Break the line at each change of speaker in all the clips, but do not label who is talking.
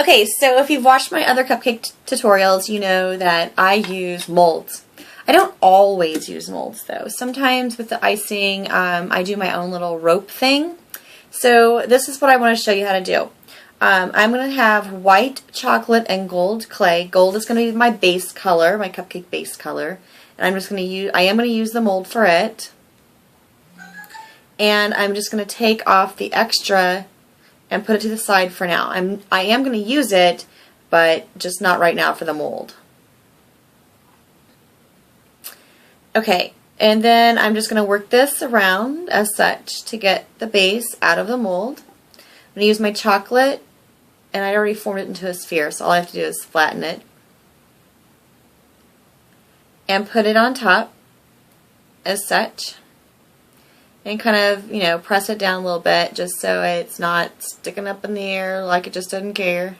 Okay, so if you've watched my other cupcake tutorials, you know that I use molds. I don't always use molds though. Sometimes with the icing, I do my own little rope thing. So this is what I want to show you how to do. I'm going to have white chocolate and gold clay. Gold is going to be my base color, my cupcake base color. And I'm just going to use, I am going to use the mold for it. And I'm just going to take off the extra and put it to the side for now. I am going to use it, but just not right now for the mold. Okay, and then I'm just going to work this around as such to get the base out of the mold. I'm going to use my chocolate, and I already formed it into a sphere, so all I have to do is flatten it and put it on top as such. And kind of, you know, press it down a little bit just so it's not sticking up in the air like it just doesn't care.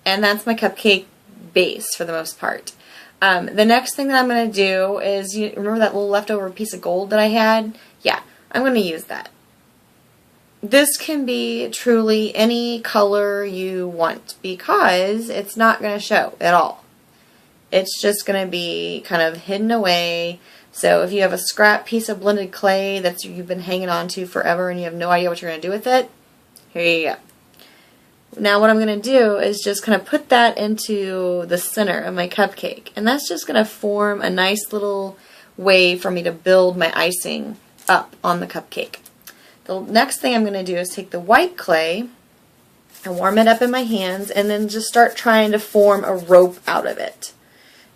And that's my cupcake base for the most part. The next thing that I'm going to do is, you remember that little leftover piece of gold that I had? Yeah, I'm going to use that. This can be truly any color you want because it's not going to show at all. It's just going to be kind of hidden away. So if you have a scrap piece of blended clay that you've been hanging on to forever and you have no idea what you're going to do with it, here you go. Now what I'm going to do is just kind of put that into the center of my cupcake. And that's just going to form a nice little way for me to build my icing up on the cupcake. The next thing I'm going to do is take the white clay and warm it up in my hands and then just start trying to form a rope out of it.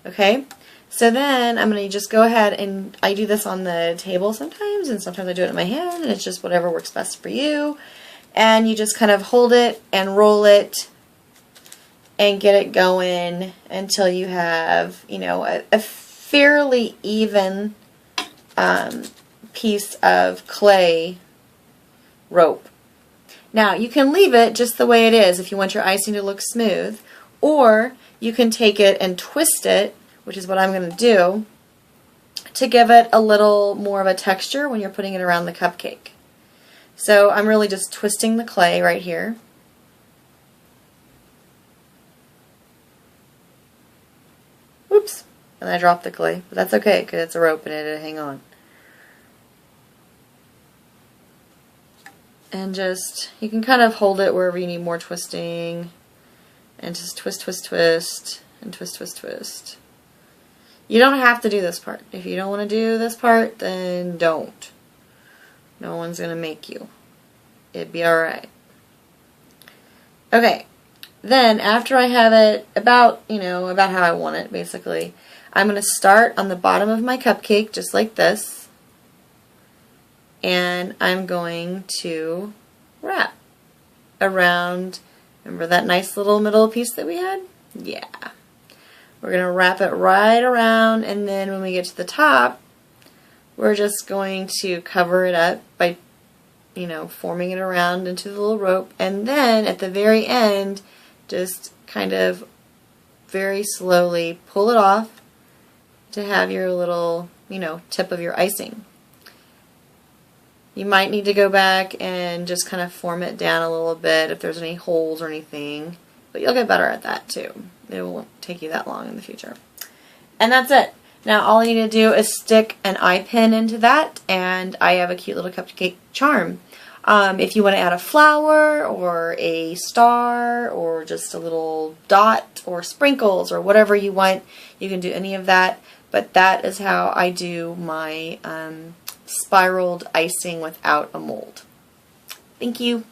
Okay? So then I'm going to just go ahead and I do this on the table sometimes and sometimes I do it in my hand and it's just whatever works best for you. And you just kind of hold it and roll it and get it going until you have, you know, a fairly even piece of clay rope. Now you can leave it just the way it is if you want your icing to look smooth, or you can take it and twist it, which is what I'm going to do, to give it a little more of a texture when you're putting it around the cupcake. So I'm really just twisting the clay right here. Oops, and I dropped the clay, but that's okay because it's a rope and it'll hang on. And just, you can kind of hold it wherever you need more twisting, and just twist, twist, twist, and twist, twist, twist. You don't have to do this part. If you don't want to do this part, then don't. No one's going to make you. It'd be alright. Okay. Then, after I have it about, you know, about how I want it, basically, I'm going to start on the bottom of my cupcake, just like this. And I'm going to wrap around, remember that nice little middle piece that we had? Yeah. We're going to wrap it right around, and then when we get to the top, we're just going to cover it up by, you know, forming it around into the little rope, and then at the very end, just kind of very slowly pull it off to have your little, you know, tip of your icing. You might need to go back and just kind of form it down a little bit if there's any holes or anything, but you'll get better at that too. It won't take you that long in the future. And that's it. Now all I need to do is stick an eye pin into that, and I have a cute little cupcake charm. If you want to add a flower or a star or just a little dot or sprinkles or whatever you want, you can do any of that. But that is how I do my spiraled icing without a mold. Thank you.